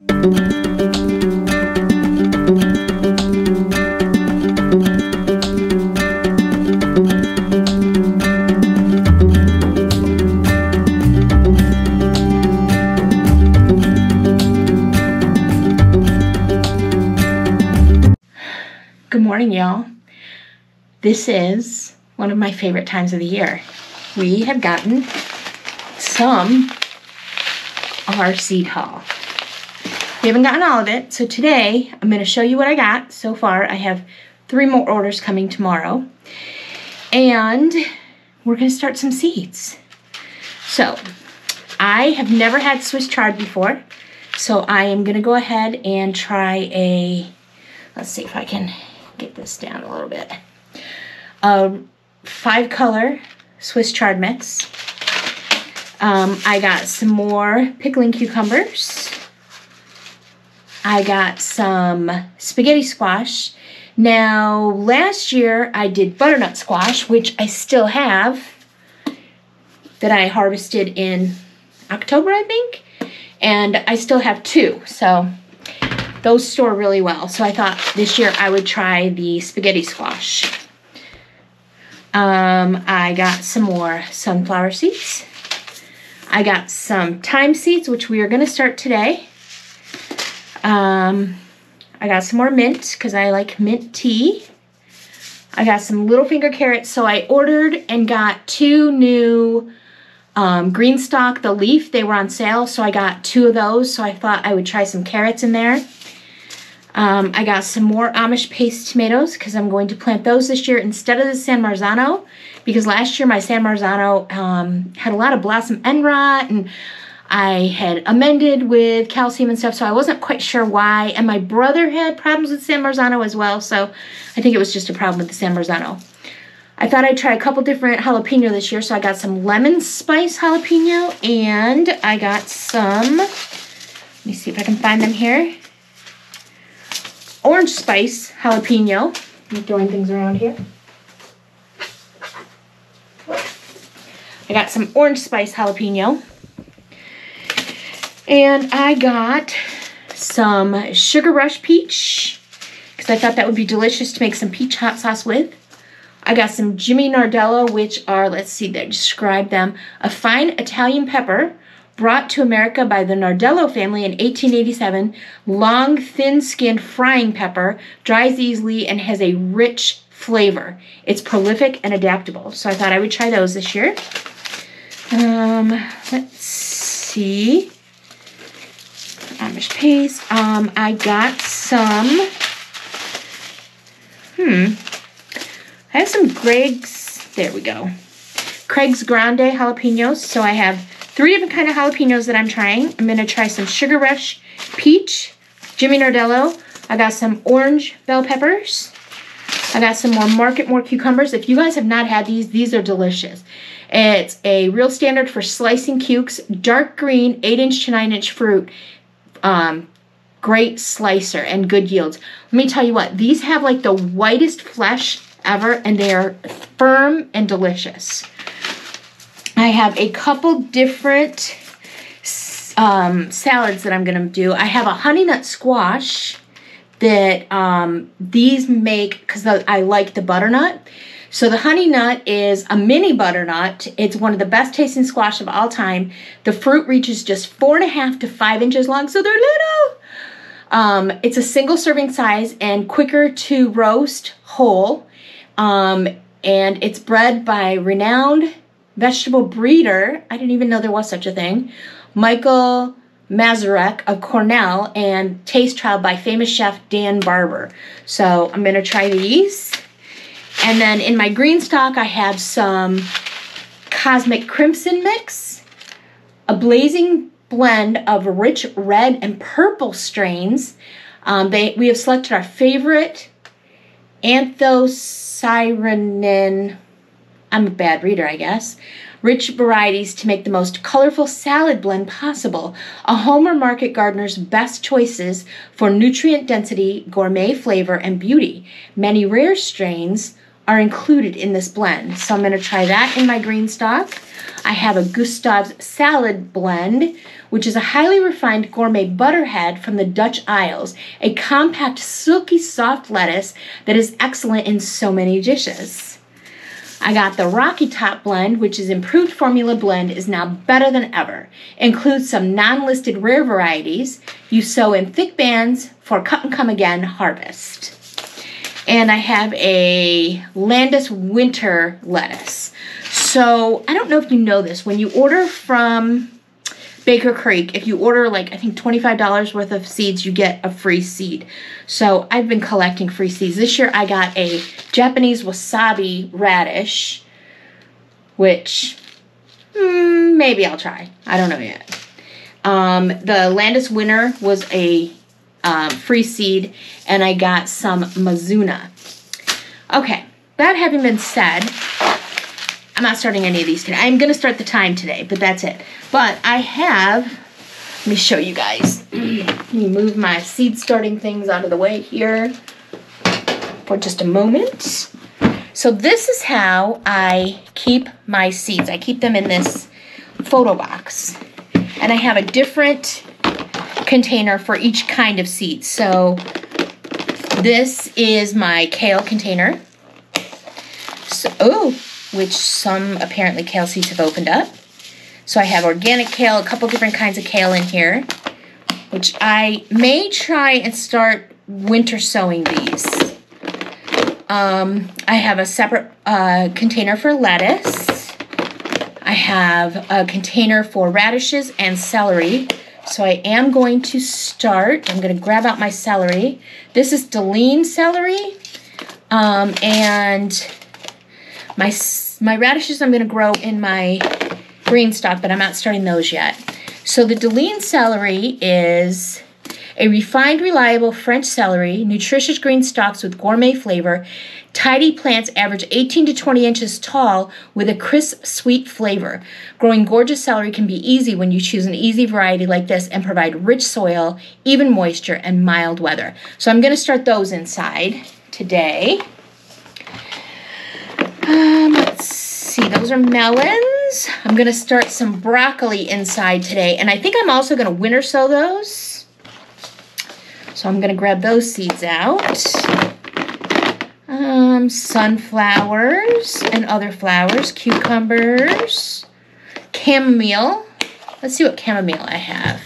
Good morning, y'all. This is one of my favorite times of the year. We have gotten some of our seed haul. We haven't gotten all of it, so today I'm going to show you what I got so far. I have 3 more orders coming tomorrow, and we're going to start some seeds. So I have never had Swiss chard before, so I am going to go ahead and try let's see if I can get this down a little bit. 5-color Swiss chard mix. I got some more pickling cucumbers. I got some spaghetti squash. Now, last year I did butternut squash, which I still have, that I harvested in October, I think. And I still have 2, so those store really well. So I thought this year I would try the spaghetti squash. I got some more sunflower seeds. I got some thyme seeds, which we are going to start today. I got some more mint, because I like mint tea. I got some little finger carrots. So I ordered and got 2 new green stalk, the leaf. They were on sale, so I got 2 of those. So I thought I would try some carrots in there. I got some more Amish paste tomatoes, because I'm going to plant those this year instead of the San Marzano, because last year my San Marzano had a lot of blossom end rot, and I had amended with calcium and stuff, so I wasn't quite sure why. And my brother had problems with San Marzano as well, so I think it was just a problem with the San Marzano. I thought I'd try a couple different jalapeno this year, so I got some lemon spice jalapeno, and I got some, let me see if I can find them here, orange spice jalapeno. I'm throwing things around here. I got some orange spice jalapeno. And I got some Sugar Rush peach, because I thought that would be delicious to make some peach hot sauce with. I got some Jimmy Nardello, which are, let's see, they describe them, a fine Italian pepper brought to America by the Nardello family in 1887, long, thin-skinned frying pepper, dries easily, and has a rich flavor. It's prolific and adaptable, so I thought I would try those this year. Let's see. Amish paste. I got some, I have some there we go, Craig's Grande jalapenos, so I have 3 different kind of jalapenos that I'm trying. I'm going to try some Sugar Rush peach, Jimmy Nardello. I got some orange bell peppers. I got some more Market More cucumbers. If you guys have not had these are delicious. It's a real standard for slicing cukes, dark green, 8-inch to 9-inch fruit. Great slicer and good yields. Let me tell you what, these have like the whitest flesh ever, and they are firm and delicious. I have a couple different salads that I'm going to do. I have a honey nut squash that these make, because I like the butternut. So the honey nut is a mini butternut. It's one of the best tasting squash of all time. The fruit reaches just 4.5 to 5 inches long, so they're little. It's a single serving size and quicker to roast whole. And it's bred by renowned vegetable breeder, I didn't even know there was such a thing, Michael Mazurek of Cornell, and taste trial by famous chef Dan Barber. So I'm going to try these. And then in my green stock, I have some Cosmic Crimson mix, a blazing blend of rich red and purple strains. We have selected our favorite anthocyanin, I'm a bad reader, I guess, rich varieties to make the most colorful salad blend possible. A Homer Market Gardener's best choices for nutrient density, gourmet flavor, and beauty. Many rare strains are included in this blend. So I'm going to try that in my green stock. I have a Gustav's salad blend, which is a highly refined gourmet butterhead from the Dutch Isles, a compact, silky, soft lettuce that is excellent in so many dishes. I got the Rocky Top blend, which is improved formula blend, is now better than ever. Includes some non-listed rare varieties. You sow in thick bands for cut and come again harvest. And I have a Landis winter lettuce. So I don't know if you know this. When you order from Baker Creek, if you order like I think $25 worth of seeds, you get a free seed. So I've been collecting free seeds. This year I got a Japanese wasabi radish, which maybe I'll try. I don't know yet. The Landis winter was a free seed, and I got some Mizuna. Okay, that having been said, I'm not starting any of these today. I'm going to start the thyme today, but that's it. But I have, let me show you guys. Let me move my seed starting things out of the way here for just a moment. So this is how I keep my seeds. I keep them in this photo box. And I have a different container for each kind of seed. So this is my kale container. So, which some apparently kale seeds have opened up. So I have organic kale, a couple different kinds of kale in here, which I may try and start winter sowing these. I have a separate container for lettuce. I have a container for radishes and celery. So I am going to start, I'm going to grab out my celery. This is Deline celery, and my radishes I'm going to grow in my green stock, but I'm not starting those yet. So the Deline celery is a refined, reliable French celery, nutritious green stalks with gourmet flavor. Tidy plants average 18 to 20 inches tall with a crisp, sweet flavor. Growing gorgeous celery can be easy when you choose an easy variety like this and provide rich soil, even moisture, and mild weather. So I'm going to start those inside today. Let's see, those are melons. I'm going to start some broccoli inside today, and I think I'm also going to winter sow those. So I'm going to grab those seeds out. Sunflowers and other flowers, cucumbers, chamomile. Let's see what chamomile I have.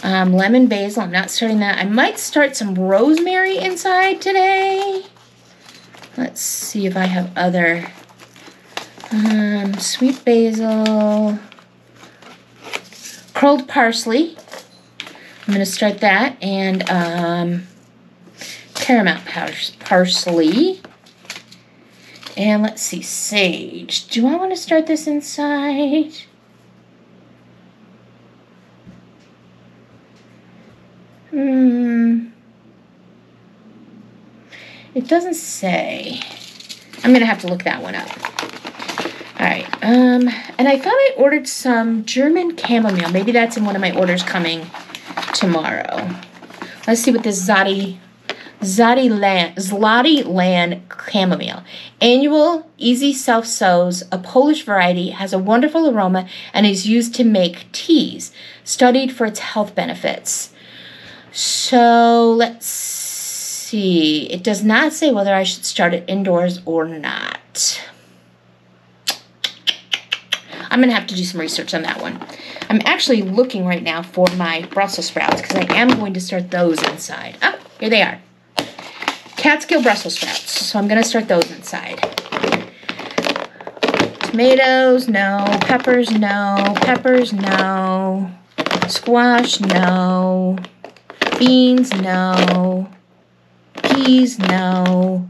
Lemon basil, I'm not starting that. I might start some rosemary inside today. Let's see if I have other. Sweet basil, curled parsley. I'm going to start that, and paramount parsley. And let's see, sage. Do I want to start this inside? It doesn't say. I'm going to have to look that one up. All right. And I thought I ordered some German chamomile. Maybe that's in one of my orders coming tomorrow. Let's see what this Zlati Land chamomile. Annual, easy self-sows, a Polish variety, has a wonderful aroma and is used to make teas, studied for its health benefits. So let's see. It does not say whether I should start it indoors or not. I'm going to have to do some research on that one. I'm actually looking right now for my Brussels sprouts because I am going to start those inside. Oh, here they are. Catskill Brussels sprouts. So I'm going to start those inside. Tomatoes, no. Peppers, no. Peppers, no. Squash, no. Beans, no. Peas, no.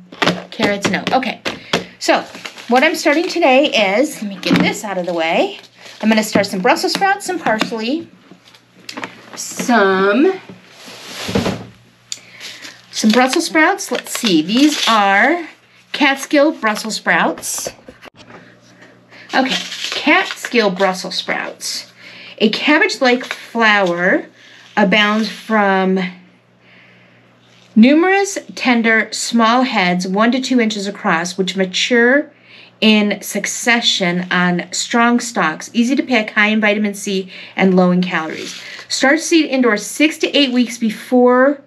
Carrots, no. Okay. So what I'm starting today is, let me get this out of the way. I'm going to start some Brussels sprouts, some parsley, some Brussels sprouts. Let's see. These are Catskill Brussels sprouts. Okay, Catskill Brussels sprouts. A cabbage-like flower abounds from Numerous tender small heads 1 to 2 inches across which mature in succession on strong stalks, easy to pick, high in vitamin C and low in calories. Start seed indoors 6 to 8 weeks before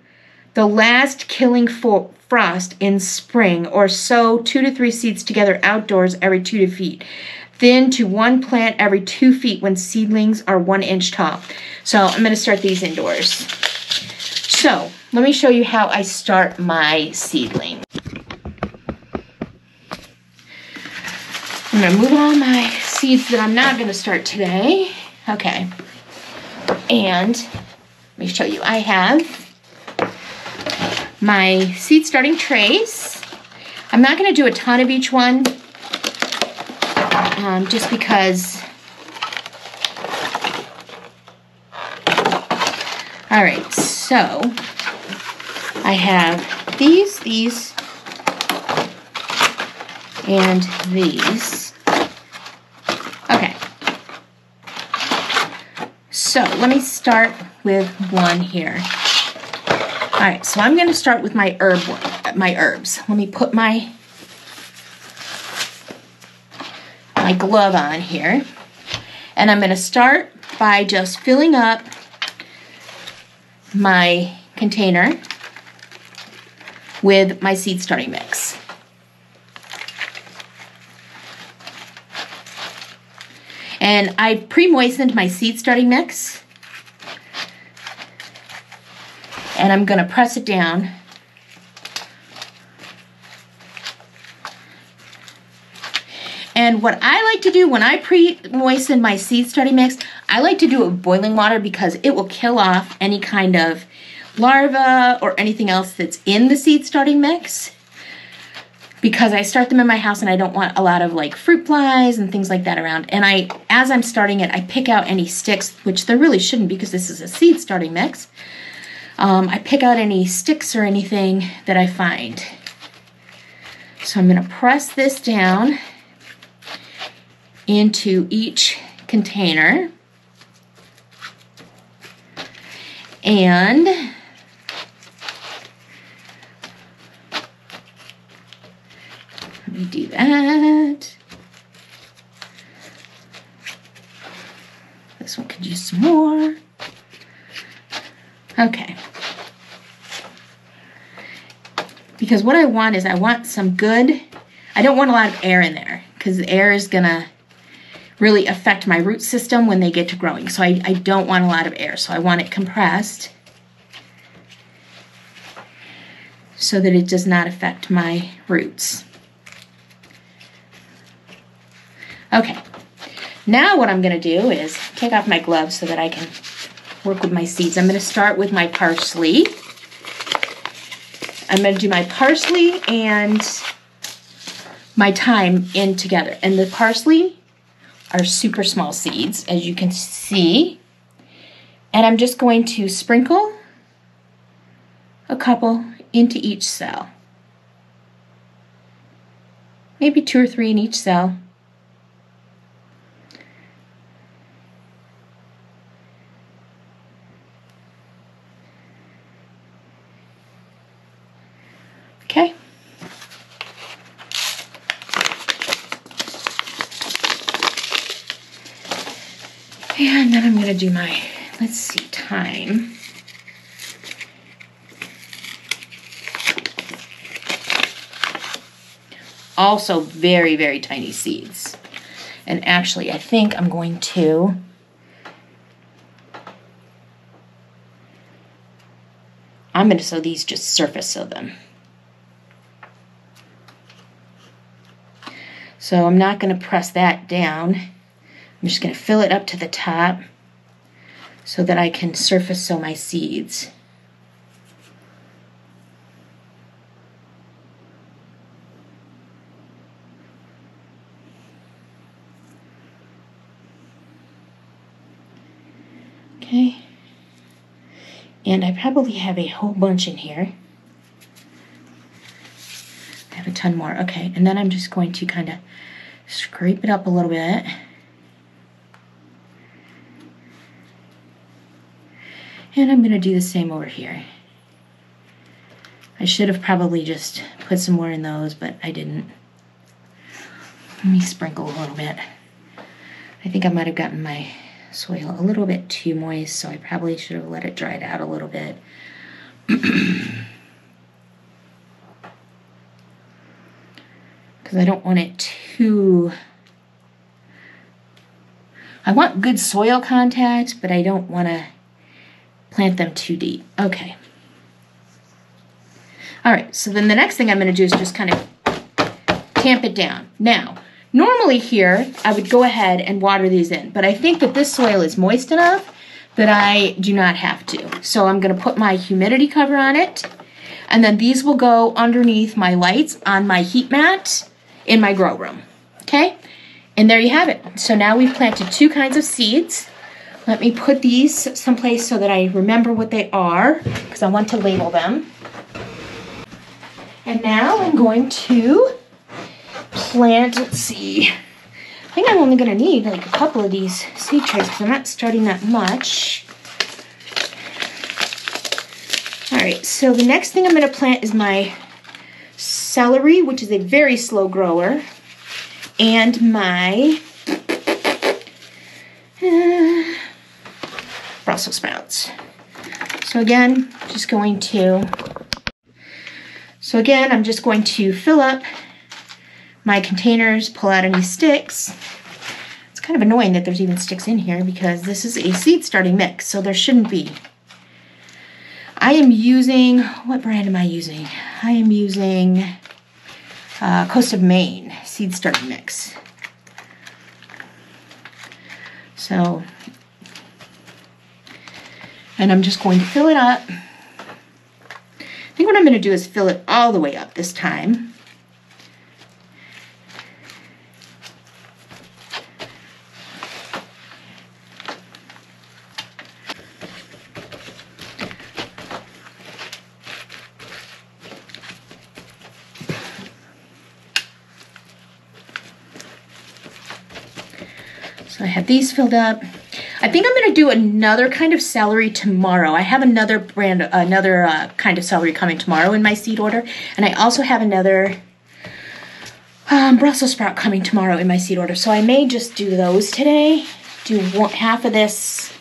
the last killing frost in spring, or sow 2 to 3 seeds together outdoors every 2 feet. Thin to 1 plant every 2 feet when seedlings are 1 inch tall. So I'm going to start these indoors. So let me show you how I start my seedling. I'm going to move all my seeds that I'm not going to start today. Okay. And let me show you. I have my seed starting trays. I'm not going to do a ton of each one, just because. All right, so I have these, and these. Okay. So let me start with one here. All right, so I'm going to start with my herbs. Let me put my glove on here. And I'm going to start by just filling up my container with my seed starting mix. And I pre-moistened my seed starting mix. And I'm going to press it down. And what I like to do when I pre-moisten my seed starting mix, I like to do it with boiling water because it will kill off any kind of larva or anything else that's in the seed starting mix. Because I start them in my house and I don't want a lot of like fruit flies and things like that around. And as I'm starting it, I pick out any sticks, which there really shouldn't because this is a seed starting mix. I pick out any sticks or anything that I find. So I'm going to press this down into each container. And let me do that. This one could use some more. Okay. Because what I want is I want some good, I don't want a lot of air in there because the air is going to really affect my root system when they get to growing. So I don't want a lot of air. So I want it compressed so that it does not affect my roots. Okay. Now what I'm going to do is take off my gloves so that I can work with my seeds. I'm going to start with my parsley. I'm going to do my parsley and my thyme in together. And the parsley are super small seeds, as you can see. And I'm just going to sprinkle a couple into each cell. Maybe 2 or 3 in each cell. Okay. And then I'm going to do my, let's see, thyme. Also very, very tiny seeds. And actually, I think I'm going to sow these, just surface sow them. So I'm not going to press that down. I'm just going to fill it up to the top so that I can surface sow my seeds. Okay. And I probably have a whole bunch in here. I have a ton more. Okay, and then I'm just going to kind of scrape it up a little bit. And I'm going to do the same over here. I should have probably just put some more in those, but I didn't. Let me sprinkle a little bit. I think I might have gotten my soil a little bit too moist, so I probably should have let it dry out a little bit. Because I don't want it too... I want good soil contact, but I don't want to plant them too deep. Okay. All right, so then the next thing I'm going to do is just kind of tamp it down. Now, normally here, I would go ahead and water these in, but I think that this soil is moist enough that I do not have to. So I'm going to put my humidity cover on it, and then these will go underneath my lights on my heat mat in my grow room, okay? And there you have it. So now we've planted 2 kinds of seeds. Let me put these someplace so that I remember what they are, because I want to label them. And now I'm going to plant, let's see, I think I'm only going to need like a couple of these seed trays because I'm not starting that much. All right, so the next thing I'm going to plant is my celery, which is a very slow grower, and my Brussels sprouts. So again, I'm just going to fill up my containers, pull out any sticks. It's kind of annoying that there's even sticks in here because this is a seed starting mix, so there shouldn't be. I am using, what brand am I using? I am using Coast of Maine seed starting mix. So, and I'm just going to fill it up. I think what I'm going to do is fill it all the way up this time. So I have these filled up. I think I'm going to do another kind of celery tomorrow. I have another brand, kind of celery coming tomorrow in my seed order. And I also have another Brussels sprout coming tomorrow in my seed order. So I may just do those today. Do half of this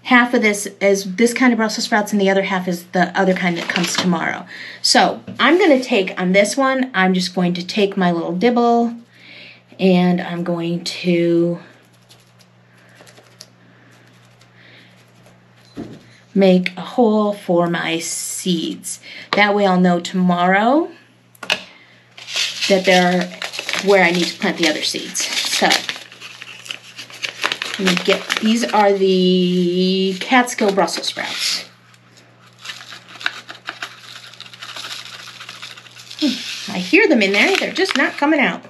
is this kind of Brussels sprouts and the other half is the other kind that comes tomorrow. So I'm going to take, on this one, I'm just going to take my little dibble and I'm going to make a hole for my seeds. That way I'll know tomorrow that they're where I need to plant the other seeds. So let me get, these are the Catskill Brussels sprouts. I hear them in there, they're just not coming out.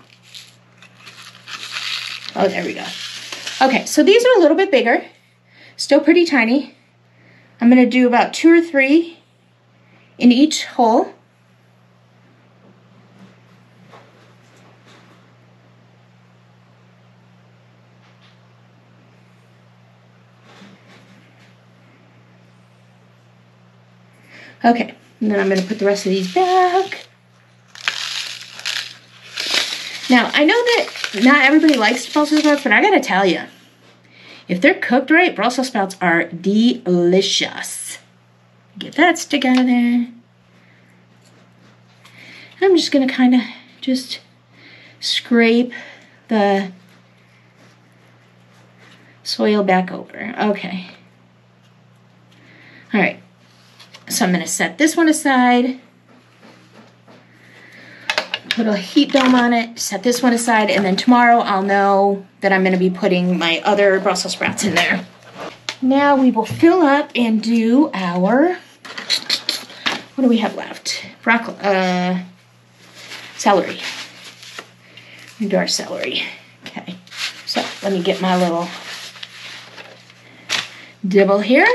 Oh, there we go. Okay, so these are a little bit bigger, still pretty tiny. I'm going to do about 2 or 3 in each hole. Okay, and then I'm going to put the rest of these back. Now, I know that not everybody likes Brussels sprouts, but I gotta tell you, if they're cooked right, Brussels sprouts are delicious. Get that stick out of there. I'm just gonna kind of just scrape the soil back over. Okay. All right. So I'm gonna set this one aside. Put a heat dome on it, set this one aside, and then tomorrow I'll know that I'm going to be putting my other Brussels sprouts in there. Now we will fill up and do our, what do we have left? Celery. We do our celery. Okay, so let me get my little dibble here.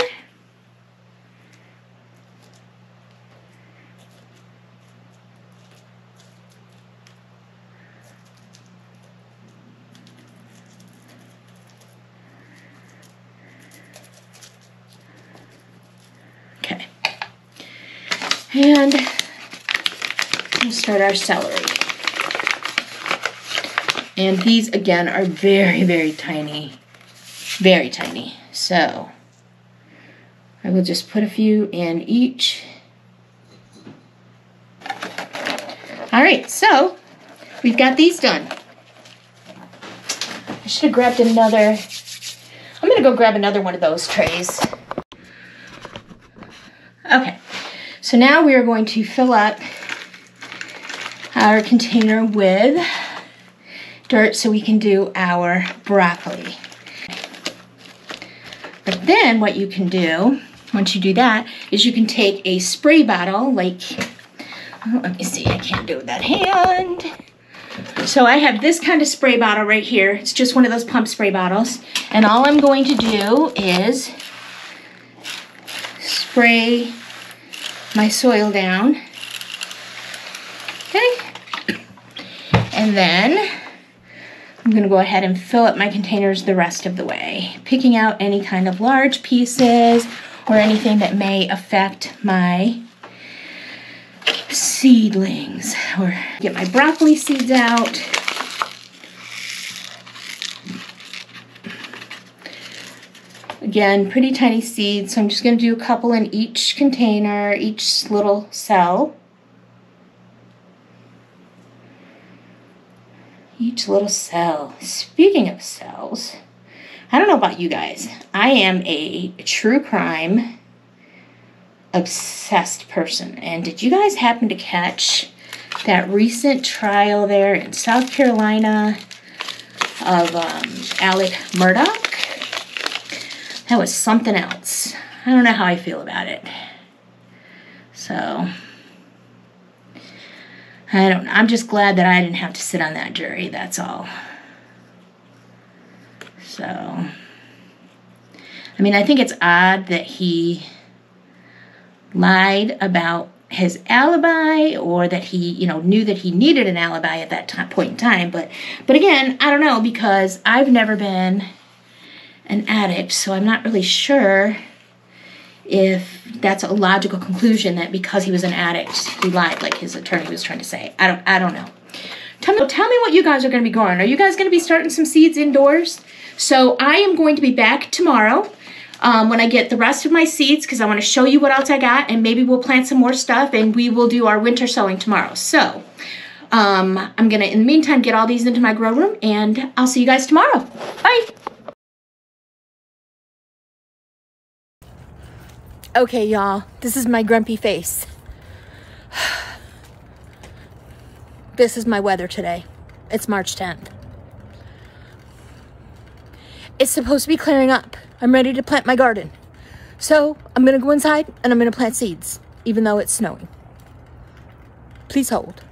And we'll start our celery. And these, again, are very, very tiny. Very tiny. So I will just put a few in each. All right, so we've got these done. I should have grabbed another. I'm going to go grab another one of those trays. Okay, so now we are going to fill up our container with dirt so we can do our broccoli. But then what you can do, once you do that, is you can take a spray bottle, like, oh, let me see, I can't do it with that hand. So I have this kind of spray bottle right here. It's just one of those pump spray bottles. And all I'm going to do is spray my soil down. Okay. And then I'm going to go ahead and fill up my containers the rest of the way, picking out any kind of large pieces or anything that may affect my seedlings. Or get my broccoli seeds out. Again, pretty tiny seeds, so I'm just going to do a couple in each container, each little cell. Each little cell. Speaking of cells, I don't know about you guys. I am a true crime obsessed person. And did you guys happen to catch that recent trial there in South Carolina of Alec Murdaugh? That was something else. I don't know how I feel about it. So I don't know. I'm just glad that I didn't have to sit on that jury, that's all. So, I mean, I think it's odd that he lied about his alibi, or that he, you know, knew that he needed an alibi at that point in time. But again, I don't know, because I've never been an addict, so I'm not really sure if that's a logical conclusion, that because he was an addict, he lied, like his attorney was trying to say. I don't know. Tell me what you guys are going to be growing. Are you guys going to be starting some seeds indoors? So I am going to be back tomorrow when I get the rest of my seeds, because I want to show you what else I got, and maybe we'll plant some more stuff, and we will do our winter sowing tomorrow. So I'm going to, in the meantime, get all these into my grow room, and I'll see you guys tomorrow. Bye. Okay, y'all, this is my grumpy face. This is my weather today. It's March 10th. It's supposed to be clearing up. I'm ready to plant my garden. So I'm gonna go inside and I'm gonna plant seeds, even though it's snowing. Please hold.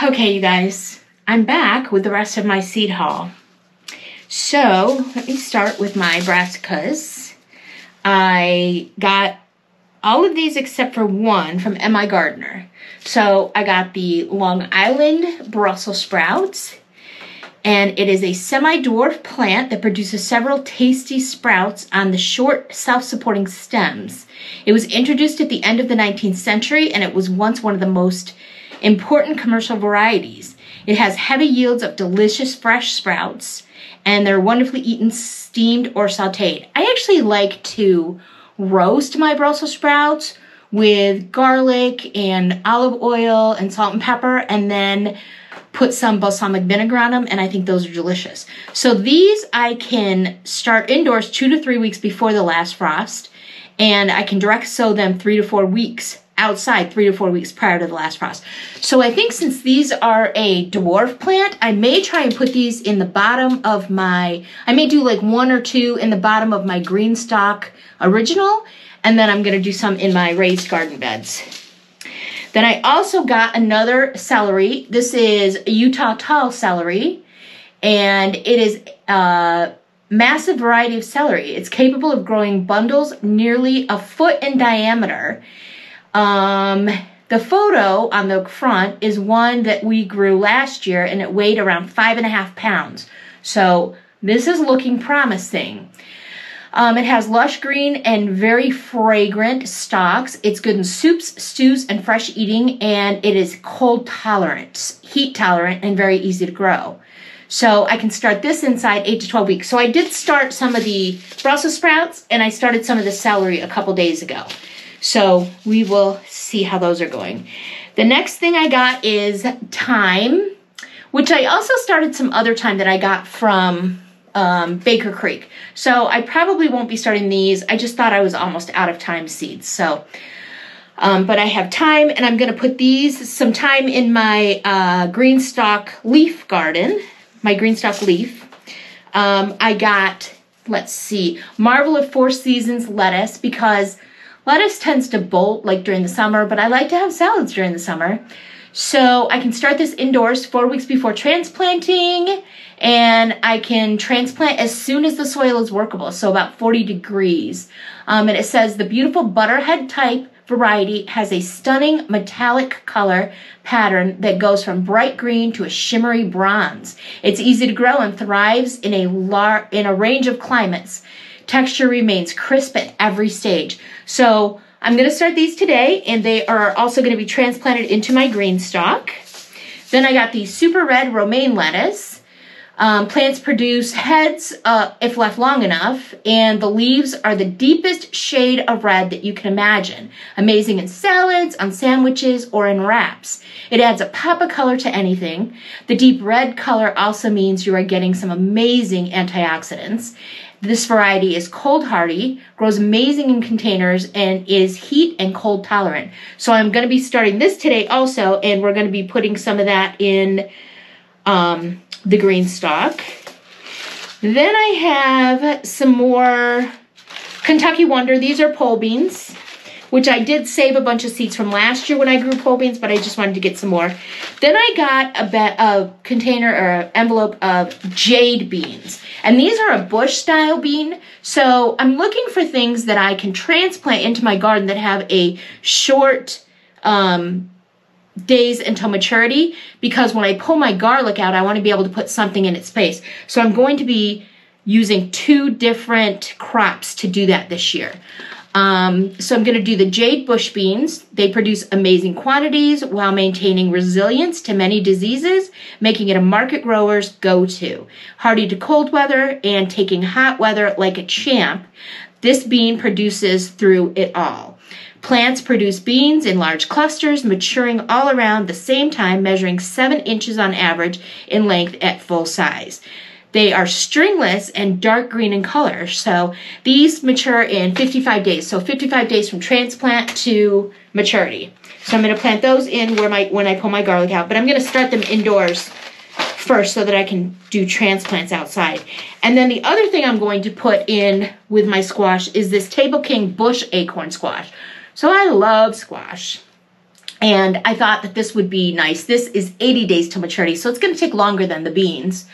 Okay, you guys, I'm back with the rest of my seed haul. So let me start with my brassicas. I got all of these except for one from M.I. Gardner. So I got the Long Island Brussels sprouts, and it is a semi-dwarf plant that produces several tasty sprouts on the short, self-supporting stems. It was introduced at the end of the 19th century, and it was once one of the most important commercial varieties. It has heavy yields of delicious fresh sprouts, and they're wonderfully eaten steamed or sauteed. I actually like to roast my Brussels sprouts with garlic and olive oil and salt and pepper, and then put some balsamic vinegar on them, and I think those are delicious. So these I can start indoors 2 to 3 weeks before the last frost, and I can direct sow them 3 to 4 weeks outside, 3 to 4 weeks prior to the last frost. So I think since these are a dwarf plant, I may try and put these in the bottom of my, I may do like 1 or 2 in the bottom of my green stock original, and then I'm gonna do some in my raised garden beds. Then I also got another celery. This is Utah tall celery, and it is a massive variety of celery. It's capable of growing bundles nearly a foot in diameter. The photo on the front is one that we grew last year, and it weighed around 5.5 pounds. So this is looking promising. It has lush green and very fragrant stalks. It's good in soups, stews, and fresh eating, and it is cold tolerant, heat tolerant, and very easy to grow. So I can start this inside 8 to 12 weeks. So I did start some of the Brussels sprouts, and I started some of the celery a couple days ago. So we will see how those are going. The next thing I got is thyme, which I also started some other thyme that I got from Baker Creek. So I probably won't be starting these. I just thought I was almost out of thyme seeds. So, but I have thyme, and I'm going to put some thyme in my green stalk leaf garden, my green stalk leaf. I got, let's see, Marvel of Four Seasons lettuce, because lettuce tends to bolt like during the summer, but I like to have salads during the summer. So I can start this indoors 4 weeks before transplanting, and I can transplant as soon as the soil is workable, so about 40 degrees. And it says the beautiful butterhead type variety has a stunning metallic color pattern that goes from bright green to a shimmery bronze. It's easy to grow and thrives in a range of climates. Texture remains crisp at every stage. So I'm going to start these today, and they are also going to be transplanted into my green stalk. Then I got the super red romaine lettuce. Plants produce heads if left long enough, and the leaves are the deepest shade of red that you can imagine. Amazing in salads, on sandwiches, or in wraps. It adds a pop of color to anything. The deep red color also means you are getting some amazing antioxidants. This variety is cold hardy, grows amazing in containers, and is heat and cold tolerant. So I'm going to be starting this today also, and we're going to be putting some of that in the green stalk. Then I have some more Kentucky Wonder. These are pole beans, which I did save a bunch of seeds from last year when I grew pole beans, but I just wanted to get some more. Then I got a container or an envelope of jade beans. And these are a bush style bean. So I'm looking for things that I can transplant into my garden that have a short days until maturity, because when I pull my garlic out, I want to be able to put something in its place. So I'm going to be using 2 different crops to do that this year. So I'm going to do the jade bush beans. They produce amazing quantities while maintaining resilience to many diseases, making it a market grower's go-to. Hardy to cold weather and taking hot weather like a champ, this bean produces through it all. Plants produce beans in large clusters, maturing all around the same time, measuring 7 inches on average in length at full size. They are stringless and dark green in color. So these mature in 55 days. So 55 days from transplant to maturity. So I'm going to plant those in when I pull my garlic out. But I'm going to start them indoors first so that I can do transplants outside. And then the other thing I'm going to put in with my squash is this Table King bush acorn squash. So I love squash. And I thought that this would be nice. This is 80 days to maturity, so it's going to take longer than the beans.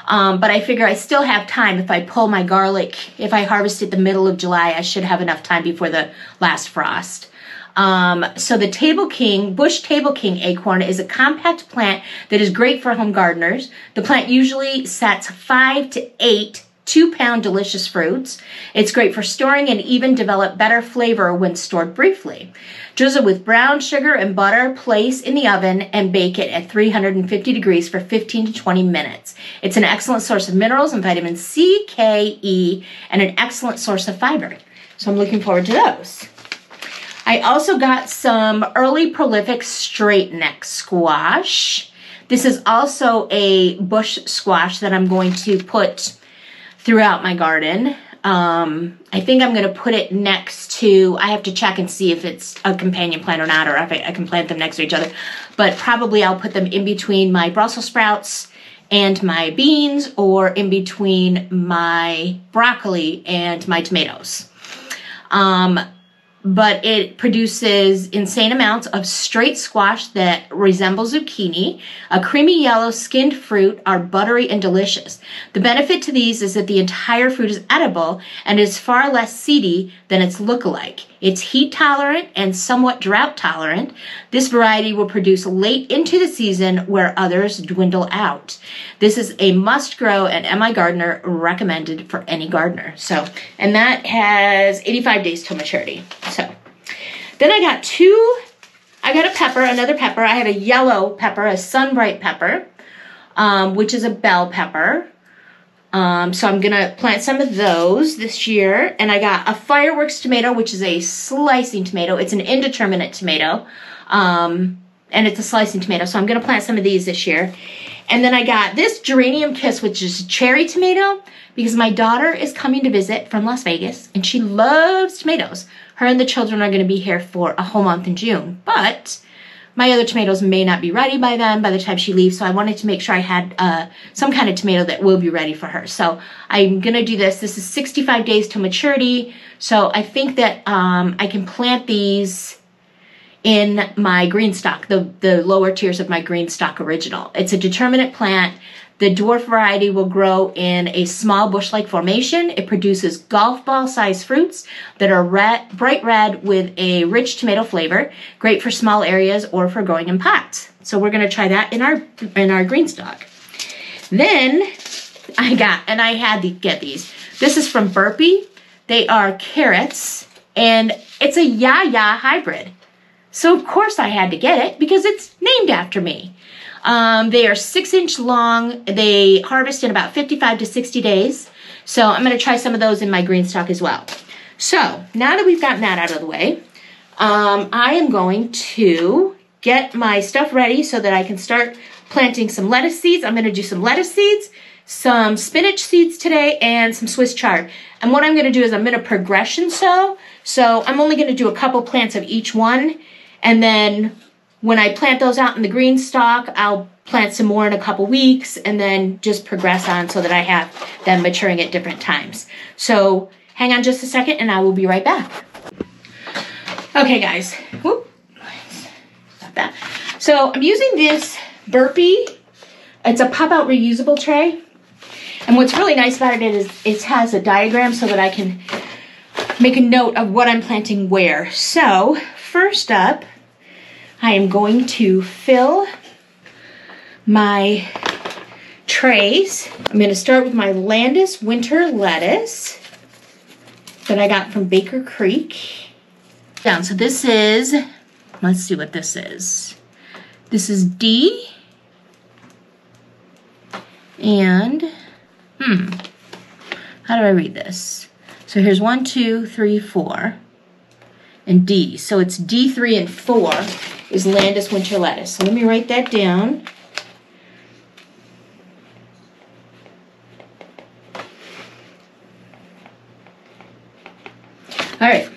But I figure I still have time. If I pull my garlic, if I harvest it the middle of July, I should have enough time before the last frost. So the bush Table King acorn is a compact plant that is great for home gardeners. The plant usually sets 5 to 8 2-pound delicious fruits. It's great for storing and even develop better flavor when stored briefly. Drizzle with brown sugar and butter, place in the oven, and bake it at 350 degrees for 15 to 20 minutes. It's an excellent source of minerals and vitamin C, K, E, and an excellent source of fiber. So I'm looking forward to those. I also got some early prolific straight neck squash. This is also a bush squash that I'm going to put throughout my garden. I think I'm going to put it next to, I have to check and see if it's a companion plant or not, or if I can plant them next to each other. But probably I'll put them in between my Brussels sprouts and my beans, or in between my broccoli and my tomatoes. But it produces insane amounts of straight squash that resemble zucchini. A creamy yellow skinned fruit are buttery and delicious. The benefit to these is that the entire fruit is edible and is far less seedy than its look-alike. It's heat tolerant and somewhat drought tolerant. This variety will produce late into the season where others dwindle out. This is a must grow and M.I. Gardener recommended for any gardener. So, and that has 85 days till maturity. So, then I got a pepper, another pepper. I have a yellow pepper, a sunbright pepper, which is a bell pepper. So I'm going to plant some of those this year. And I got a fireworks tomato, which is a slicing tomato. It's an indeterminate tomato. And it's a slicing tomato. So I'm going to plant some of these this year. And then I got this geranium kiss, which is a cherry tomato, because my daughter is coming to visit from Las Vegas and she loves tomatoes. Her and the children are going to be here for a whole month in June. But my other tomatoes may not be ready by then, by the time she leaves. So I wanted to make sure I had some kind of tomato that will be ready for her. So I'm going to do this. This is 65 days to maturity. So I think that I can plant these in my green stock, the lower tiers of my green stock original. It's a determinate plant. The dwarf variety will grow in a small bush-like formation. It produces golf ball-sized fruits that are bright red with a rich tomato flavor, great for small areas or for growing in pots. So we're going to try that in our green stock. Then I had to get these. This is from Burpee. They are carrots, and it's a Ya-Ya hybrid. So of course I had to get it because it's named after me. They are 6-inch long. They harvest in about 55 to 60 days. So I'm going to try some of those in my green stock as well. So now that we've gotten that out of the way, I am going to get my stuff ready so that I can start planting some lettuce seeds. I'm going to do some lettuce seeds, some spinach seeds today, and some Swiss chard. And what I'm going to do is I'm going to progression sow. So I'm only going to do a couple plants of each one. And then when I plant those out in the green stock, I'll plant some more in a couple weeks and then just progress on so that I have them maturing at different times. So hang on just a second and I will be right back. Okay guys, whoop, stop that. So I'm using this Burpee. It's a pop-out reusable tray. And what's really nice about it is it has a diagram so that I can make a note of what I'm planting where. So first up, I am going to fill my trays. I'm going to start with my Landis winter lettuce that I got from Baker Creek. So this is, let's see what this is. This is D. And, how do I read this? So here's 1, 2, 3, 4, and D. So it's D3 and 4 is Landis winter lettuce. So let me write that down. All right.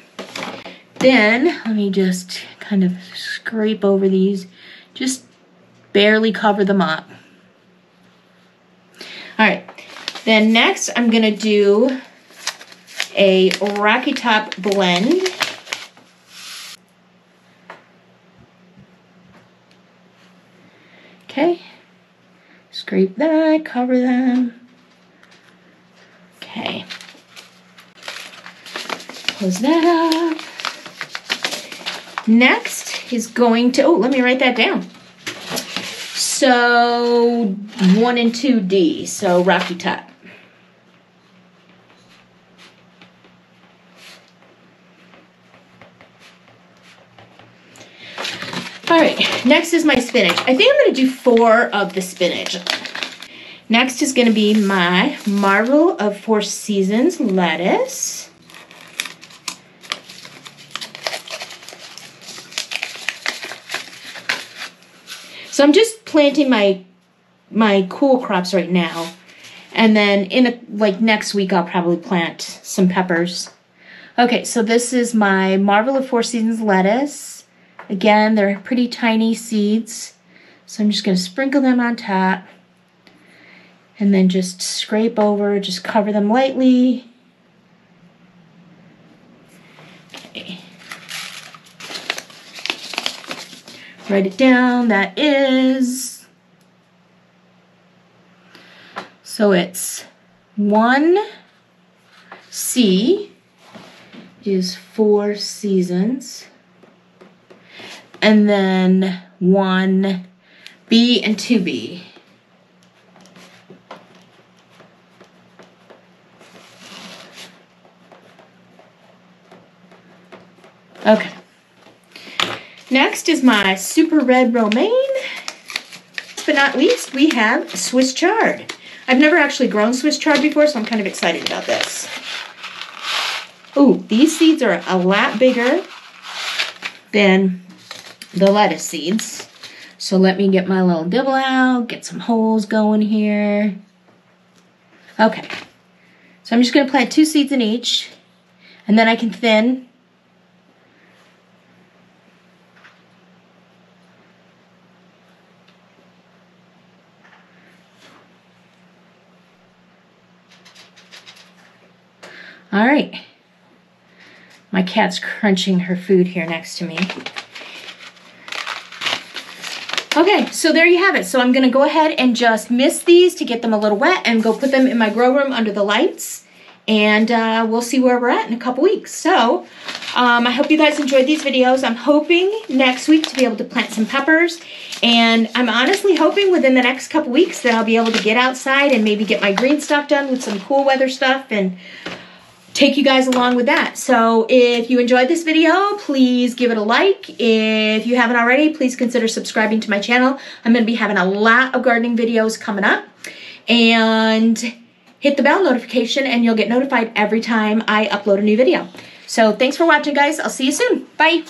Then let me just kind of scrape over these, just barely cover them up. All right. Then next I'm going to do a Rocky Top blend. Okay, scrape that, cover them. Okay, close that up. Next is going to, let me write that down. So 1 and 2D, so Rocky Top. All right, next is my spinach. I think I'm going to do 4 of the spinach. Next is going to be my Marvel of 4 Seasons lettuce. So I'm just planting my cool crops right now. And then next week I'll probably plant some peppers. Okay, so this is my Marvel of 4 Seasons lettuce. Again, they're pretty tiny seeds, so I'm just going to sprinkle them on top and then just scrape over, just cover them lightly. Okay. Write it down, that is, so it's 1C is 4 seasons. And then 1B and 2B. Okay. Next is my Super Red Romaine. Last but not least, we have Swiss chard. I've never actually grown Swiss chard before, so I'm kind of excited about this. Ooh, these seeds are a lot bigger than the lettuce seeds. So let me get my little dibble out, get some holes going here. Okay, so I'm just going to plant 2 seeds in each, and then I can thin. All right, my cat's crunching her food here next to me. Okay, so there you have it. So I'm gonna go ahead and just mist these to get them a little wet and go put them in my grow room under the lights. And we'll see where we're at in a couple weeks. So I hope you guys enjoyed these videos. I'm hoping next week to be able to plant some peppers. And I'm honestly hoping within the next couple weeks that I'll be able to get outside and maybe get my green stuff done with some cool weather stuff and take you guys along with that. So if you enjoyed this video, please give it a like. If you haven't already, please consider subscribing to my channel. I'm going to be having a lot of gardening videos coming up. And hit the bell notification and you'll get notified every time I upload a new video. So thanks for watching, guys. I'll see you soon. Bye.